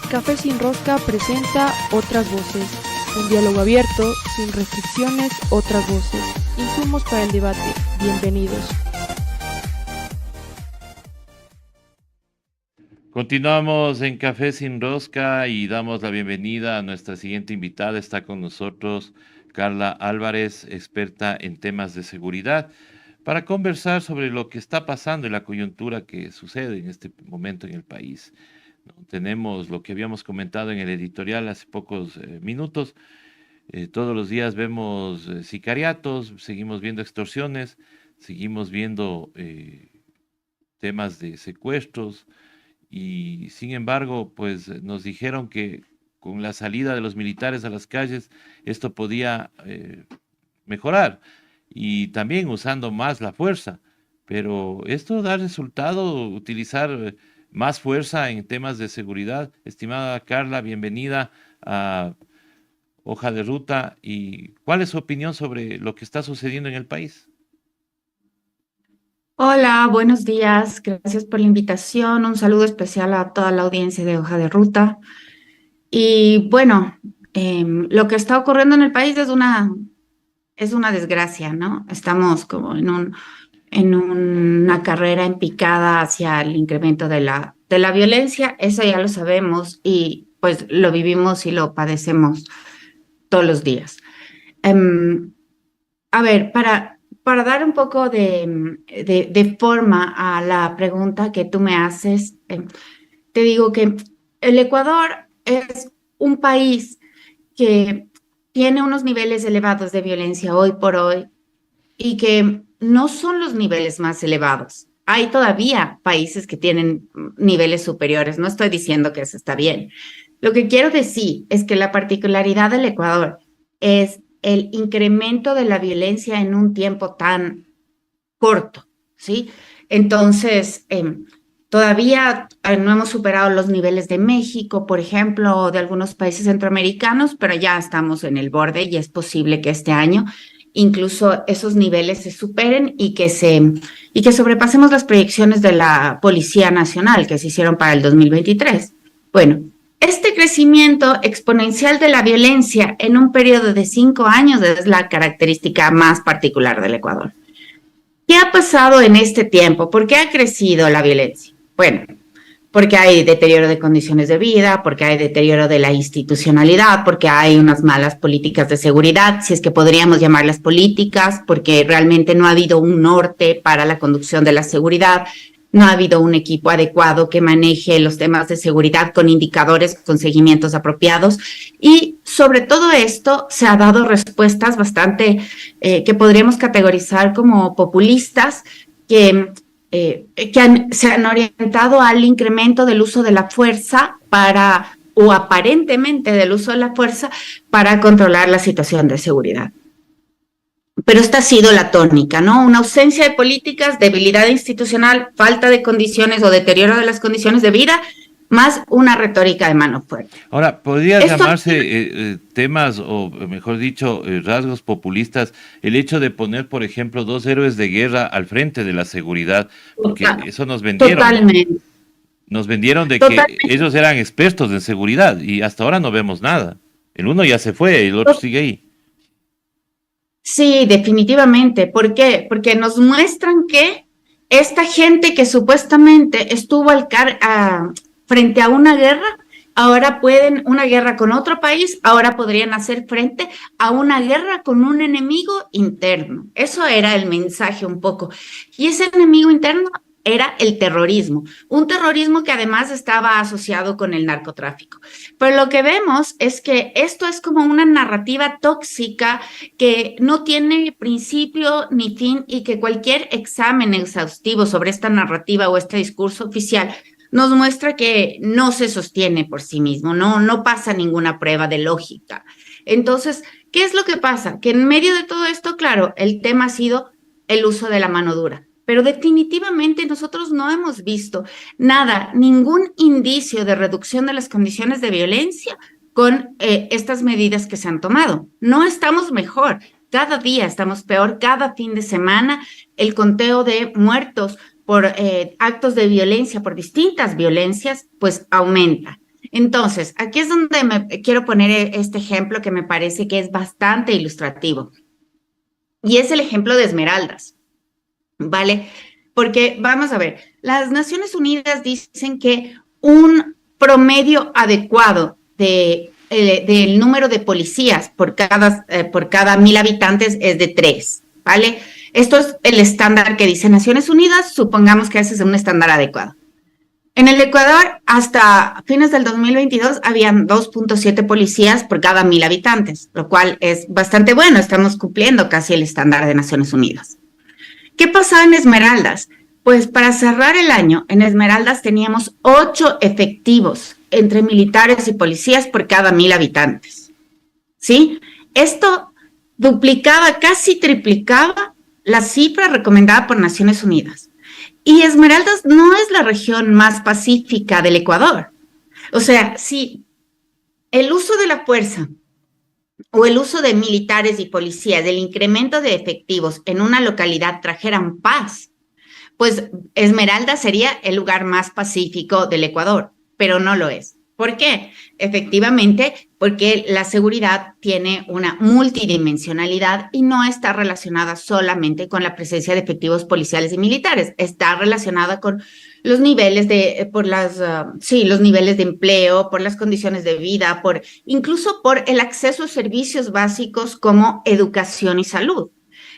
Café Sin Rosca presenta Otras Voces, un diálogo abierto, sin restricciones, otras voces, insumos para el debate. Bienvenidos. Continuamos en Café Sin Rosca y damos la bienvenida a nuestra siguiente invitada. Está con nosotros Carla Álvarez, experta en temas de seguridad, para conversar sobre lo que está pasando y la coyuntura que sucede en este momento en el país. Tenemos lo que habíamos comentado en el editorial hace pocos minutos. Todos los días vemos sicariatos, seguimos viendo extorsiones, seguimos viendo temas de secuestros y sin embargo, pues nos dijeron que con la salida de los militares a las calles esto podía mejorar y también usando más la fuerza. Pero esto da resultado, utilizar más fuerza en temas de seguridad. Estimada Carla, bienvenida a Hoja de Ruta. ¿Y cuál es su opinión sobre lo que está sucediendo en el país? Hola, buenos días. Gracias por la invitación. Un saludo especial a toda la audiencia de Hoja de Ruta. Y bueno, lo que está ocurriendo en el país es una desgracia, ¿no? Estamos como en una carrera en picada hacia el incremento de la violencia. Eso ya lo sabemos y pues lo vivimos y lo padecemos todos los días. A ver, para dar un poco de forma a la pregunta que tú me haces, te digo que el Ecuador es un país que tiene unos niveles elevados de violencia hoy por hoy y que no son los niveles más elevados. Hay todavía países que tienen niveles superiores. No estoy diciendo que eso está bien. Lo que quiero decir es que la particularidad del Ecuador es el incremento de la violencia en un tiempo tan corto, ¿sí? Entonces, todavía no hemos superado los niveles de México, por ejemplo, o de algunos países centroamericanos, pero ya estamos en el borde y es posible que este año incluso esos niveles se superen y que sobrepasemos las proyecciones de la Policía Nacional que se hicieron para el 2023. Bueno, este crecimiento exponencial de la violencia en un periodo de 5 años es la característica más particular del Ecuador. ¿Qué ha pasado en este tiempo? ¿Por qué ha crecido la violencia? Bueno, porque hay deterioro de condiciones de vida, porque hay deterioro de la institucionalidad, porque hay unas malas políticas de seguridad, si es que podríamos llamarlas políticas, porque realmente no ha habido un norte para la conducción de la seguridad, no ha habido un equipo adecuado que maneje los temas de seguridad con indicadores, con seguimientos apropiados. Y sobre todo esto se ha dado respuestas bastante que podríamos categorizar como populistas, que se han orientado al incremento del uso de la fuerza o aparentemente del uso de la fuerza para controlar la situación de seguridad. Pero esta ha sido la tónica, ¿no? Una ausencia de políticas, debilidad institucional, falta de condiciones o deterioro de las condiciones de vida, más una retórica de mano fuerte. Ahora, ¿podría llamarse temas, o mejor dicho, rasgos populistas, el hecho de poner, por ejemplo, 2 héroes de guerra al frente de la seguridad? Porque eso nos vendieron. Totalmente. Nos vendieron de que ellos eran expertos en seguridad y hasta ahora no vemos nada. El uno ya se fue y el otro sigue ahí. Sí, definitivamente. ¿Por qué? Porque nos muestran que esta gente que supuestamente estuvo frente a una guerra, una guerra con otro país, ahora podrían hacer frente a una guerra con un enemigo interno. Eso era el mensaje un poco. Y ese enemigo interno era el terrorismo, un terrorismo que además estaba asociado con el narcotráfico. Pero lo que vemos es que esto es como una narrativa tóxica que no tiene principio ni fin y que cualquier examen exhaustivo sobre esta narrativa o este discurso oficial nos muestra que no se sostiene por sí mismo, no pasa ninguna prueba de lógica. Entonces, ¿qué es lo que pasa? Que en medio de todo esto, claro, el tema ha sido el uso de la mano dura. Pero definitivamente nosotros no hemos visto nada, ningún indicio de reducción de las condiciones de violencia con estas medidas que se han tomado. No estamos mejor, cada día estamos peor, cada fin de semana el conteo de muertos por actos de violencia, por distintas violencias, pues aumenta. Entonces, aquí es donde me quiero poner este ejemplo que me parece que es bastante ilustrativo. Y es el ejemplo de Esmeraldas, ¿vale? Porque, vamos a ver, las Naciones Unidas dicen que un promedio adecuado del número de policías por cada 1.000 habitantes es de 3, ¿vale? Esto es el estándar que dice Naciones Unidas, supongamos que ese es un estándar adecuado. En el Ecuador, hasta fines del 2022, habían 2.7 policías por cada 1.000 habitantes, lo cual es bastante bueno, estamos cumpliendo casi el estándar de Naciones Unidas. ¿Qué pasaba en Esmeraldas? Pues para cerrar el año, en Esmeraldas teníamos 8 efectivos entre militares y policías por cada 1.000 habitantes, ¿sí? Esto duplicaba, casi triplicaba la cifra recomendada por Naciones Unidas. Y Esmeraldas no es la región más pacífica del Ecuador. O sea, si el uso de la fuerza o el uso de militares y policías, el incremento de efectivos en una localidad trajeran paz, pues Esmeraldas sería el lugar más pacífico del Ecuador, pero no lo es. ¿Por qué? Efectivamente, porque la seguridad tiene una multidimensionalidad y no está relacionada solamente con la presencia de efectivos policiales y militares, está relacionada con los niveles los niveles de empleo, por las condiciones de vida, incluso por el acceso a servicios básicos como educación y salud.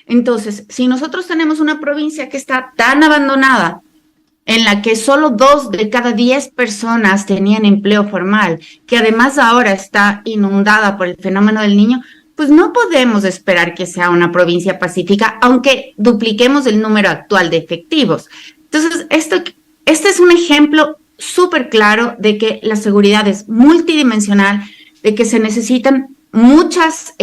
Entonces, si nosotros tenemos una provincia que está tan abandonada, en la que solo 2 de cada 10 personas tenían empleo formal, que además ahora está inundada por el fenómeno del Niño, pues no podemos esperar que sea una provincia pacífica, aunque dupliquemos el número actual de efectivos. Entonces, este es un ejemplo súper claro de que la seguridad es multidimensional, de que se necesitan muchas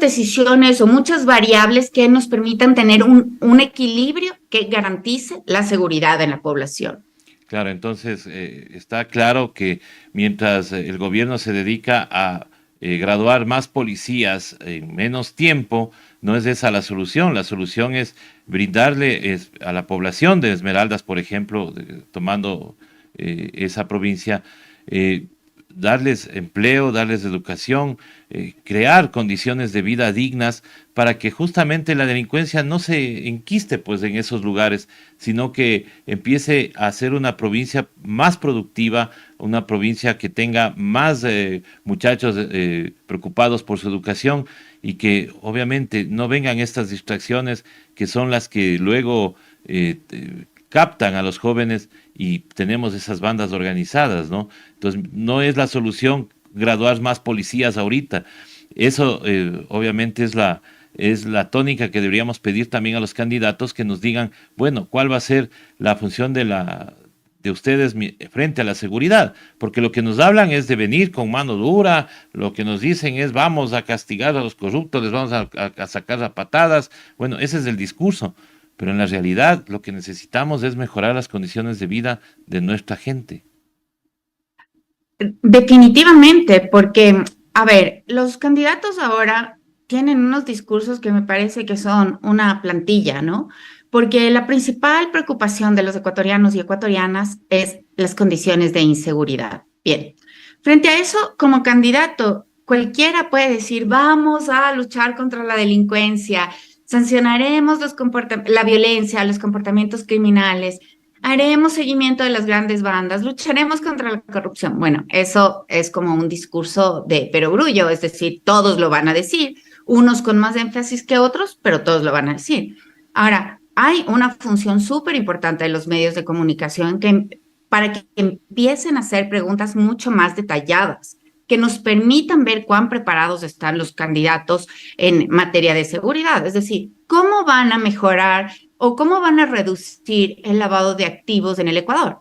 decisiones o muchas variables que nos permitan tener un equilibrio que garantice la seguridad en la población. Claro, entonces está claro que mientras el gobierno se dedica a graduar más policías en menos tiempo, no es esa la solución. La solución es brindarle a la población de Esmeraldas, por ejemplo, tomando esa provincia, darles empleo, darles educación, crear condiciones de vida dignas para que justamente la delincuencia no se enquiste pues en esos lugares, sino que empiece a ser una provincia más productiva, una provincia que tenga más muchachos preocupados por su educación y que obviamente no vengan estas distracciones que son las que luego captan a los jóvenes y tenemos esas bandas organizadas, ¿no? Entonces, no es la solución graduar más policías ahorita. Eso obviamente es la tónica que deberíamos pedir también a los candidatos que nos digan, bueno, ¿cuál va a ser la función de ustedes frente a la seguridad? Porque lo que nos hablan es de venir con mano dura, lo que nos dicen es vamos a castigar a los corruptos, les vamos a sacar a patadas. Bueno, ese es el discurso. Pero en la realidad lo que necesitamos es mejorar las condiciones de vida de nuestra gente. Definitivamente, porque, a ver, los candidatos ahora tienen unos discursos que me parece que son una plantilla, ¿no? Porque la principal preocupación de los ecuatorianos y ecuatorianas es las condiciones de inseguridad. Bien, frente a eso, como candidato, cualquiera puede decir, vamos a luchar contra la delincuencia, sancionaremos la violencia, los comportamientos criminales, haremos seguimiento de las grandes bandas, lucharemos contra la corrupción. Bueno, eso es como un discurso de perogrullo, es decir, todos lo van a decir, unos con más énfasis que otros, pero todos lo van a decir. Ahora, hay una función súper importante de los medios de comunicación para que empiecen a hacer preguntas mucho más detalladas, que nos permitan ver cuán preparados están los candidatos en materia de seguridad. Es decir, cómo van a mejorar o cómo van a reducir el lavado de activos en el Ecuador.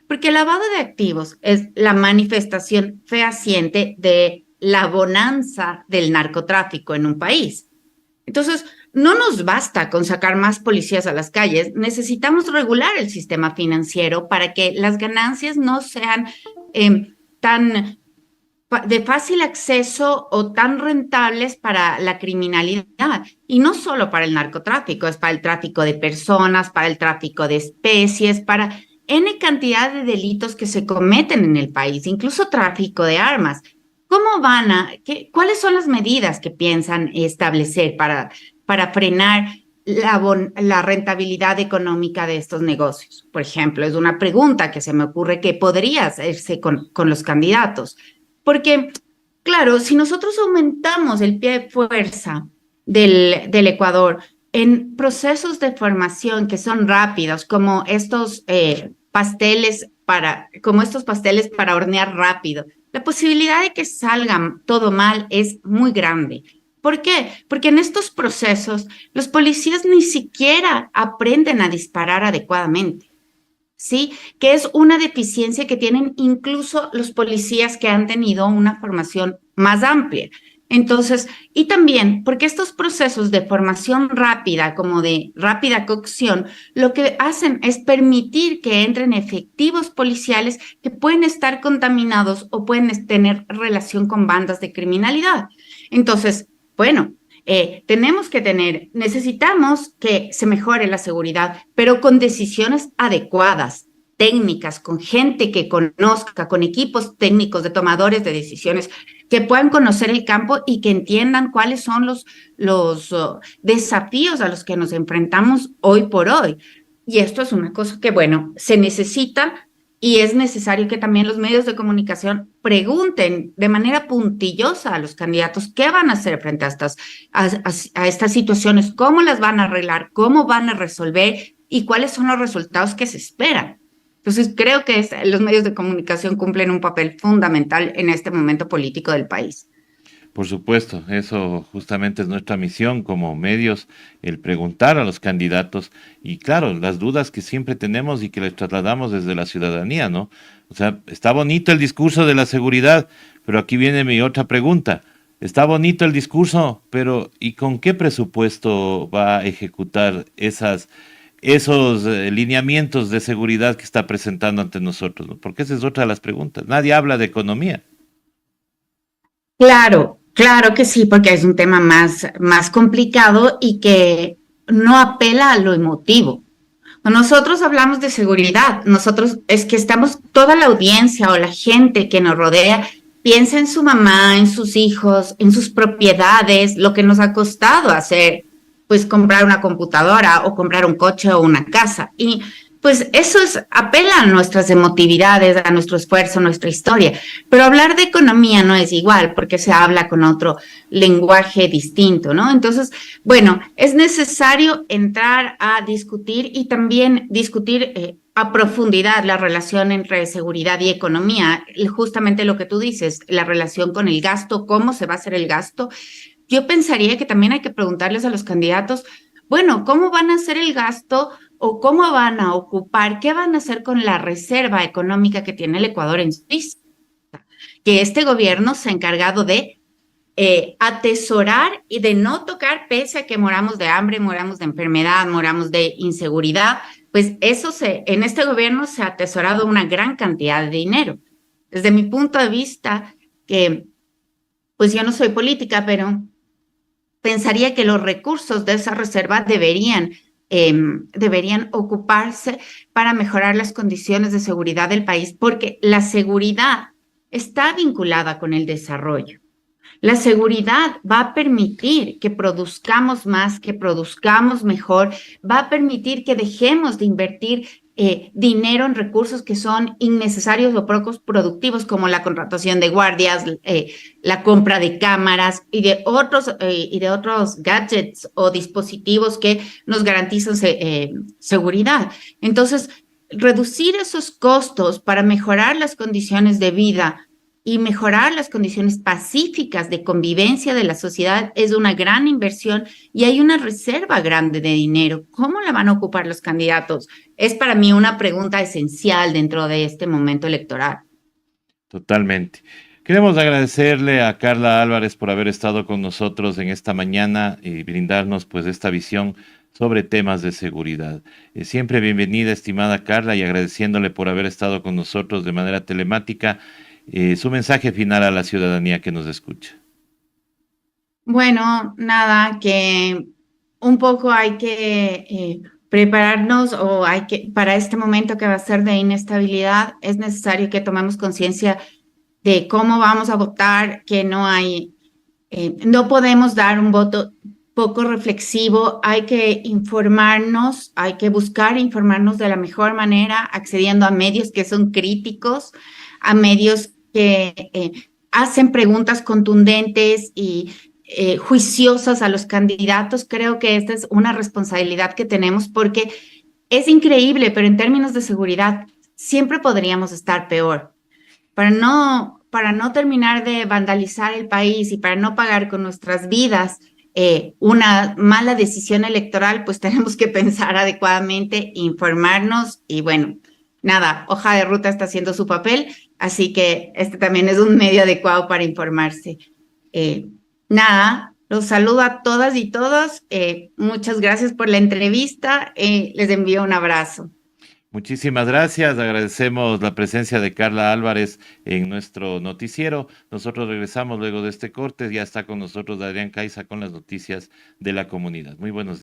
Porque el lavado de activos es la manifestación fehaciente de la bonanza del narcotráfico en un país. Entonces, no nos basta con sacar más policías a las calles, necesitamos regular el sistema financiero para que las ganancias no sean tan de fácil acceso o tan rentables para la criminalidad. Y no solo para el narcotráfico, es para el tráfico de personas, para el tráfico de especies, para N cantidad de delitos que se cometen en el país, incluso tráfico de armas. ¿Cuáles son las medidas que piensan establecer para frenar la rentabilidad económica de estos negocios? Por ejemplo, es una pregunta que se me ocurre que podría hacerse con los candidatos. Porque, claro, si nosotros aumentamos el pie de fuerza del Ecuador en procesos de formación que son rápidos, como estos pasteles para hornear rápido, la posibilidad de que salgan todo mal es muy grande. ¿Por qué? Porque en estos procesos los policías ni siquiera aprenden a disparar adecuadamente, ¿sí? Que es una deficiencia que tienen incluso los policías que han tenido una formación más amplia. Entonces, y también porque estos procesos de formación rápida, como de rápida cocción, lo que hacen es permitir que entren efectivos policiales que pueden estar contaminados o pueden tener relación con bandas de criminalidad. Entonces, bueno, necesitamos que se mejore la seguridad, pero con decisiones adecuadas, técnicas, con gente que conozca, con equipos técnicos de tomadores de decisiones que puedan conocer el campo y que entiendan cuáles son los desafíos a los que nos enfrentamos hoy por hoy. Y esto es una cosa que, bueno, se necesita y es necesario que también los medios de comunicación pregunten de manera puntillosa a los candidatos qué van a hacer frente a estas situaciones, cómo las van a arreglar, cómo van a resolver y cuáles son los resultados que se esperan. Entonces, creo que los medios de comunicación cumplen un papel fundamental en este momento político del país. Por supuesto, eso justamente es nuestra misión como medios, el preguntar a los candidatos y claro, las dudas que siempre tenemos y que les trasladamos desde la ciudadanía, ¿no? O sea, está bonito el discurso de la seguridad, pero aquí viene mi otra pregunta. Está bonito el discurso, pero ¿y con qué presupuesto va a ejecutar esos lineamientos de seguridad que está presentando ante nosotros, ¿no? Porque esa es otra de las preguntas. Nadie habla de economía. Claro que sí, porque es un tema más complicado y que no apela a lo emotivo. Nosotros hablamos de seguridad, es que toda la audiencia o la gente que nos rodea piensa en su mamá, en sus hijos, en sus propiedades, lo que nos ha costado hacer, pues comprar una computadora o comprar un coche o una casa. Y pues apela a nuestras emotividades, a nuestro esfuerzo, a nuestra historia. Pero hablar de economía no es igual porque se habla con otro lenguaje distinto, ¿no? Entonces, bueno, es necesario entrar a discutir y también discutir a profundidad la relación entre seguridad y economía. Justamente lo que tú dices, la relación con el gasto, cómo se va a hacer el gasto. Yo pensaría que también hay que preguntarles a los candidatos, bueno, ¿cómo van a hacer el gasto o cómo van a ocupar, qué van a hacer con la reserva económica que tiene el Ecuador en Suiza? Que este gobierno se ha encargado de atesorar y de no tocar, pese a que moramos de hambre, moramos de enfermedad, moramos de inseguridad, pues en este gobierno se ha atesorado una gran cantidad de dinero. Desde mi punto de vista, que pues yo no soy política, pero pensaría que los recursos de esa reserva deberían ocuparse para mejorar las condiciones de seguridad del país, porque la seguridad está vinculada con el desarrollo. La seguridad va a permitir que produzcamos más, que produzcamos mejor, va a permitir que dejemos de invertir dinero en recursos que son innecesarios o pocos productivos, como la contratación de guardias, la compra de cámaras y de otros gadgets o dispositivos que nos garantizan seguridad. Entonces, reducir esos costos para mejorar las condiciones de vida y mejorar las condiciones pacíficas de convivencia de la sociedad es una gran inversión y hay una reserva grande de dinero. ¿Cómo la van a ocupar los candidatos? Es para mí una pregunta esencial dentro de este momento electoral. Totalmente. Queremos agradecerle a Carla Álvarez por haber estado con nosotros en esta mañana y brindarnos pues esta visión sobre temas de seguridad. Siempre bienvenida, estimada Carla, y agradeciéndole por haber estado con nosotros de manera telemática. Su mensaje final a la ciudadanía que nos escucha. Bueno, nada, que un poco hay que prepararnos o para este momento que va a ser de inestabilidad, es necesario que tomemos conciencia de cómo vamos a votar, que no podemos dar un voto poco reflexivo, hay que informarnos, hay que buscar informarnos de la mejor manera, accediendo a medios que son críticos, a medios que hacen preguntas contundentes y juiciosas a los candidatos. Creo que esta es una responsabilidad que tenemos porque es increíble, pero en términos de seguridad siempre podríamos estar peor. Para no terminar de vandalizar el país y para no pagar con nuestras vidas una mala decisión electoral, pues tenemos que pensar adecuadamente, informarnos y bueno, nada, Hoja de Ruta está haciendo su papel, así que este también es un medio adecuado para informarse. Nada, los saludo a todas y todos. Muchas gracias por la entrevista. Les envío un abrazo. Muchísimas gracias, agradecemos la presencia de Carla Álvarez en nuestro noticiero. Nosotros regresamos luego de este corte, ya está con nosotros Adrián Caiza con las noticias de la comunidad. Muy buenos días.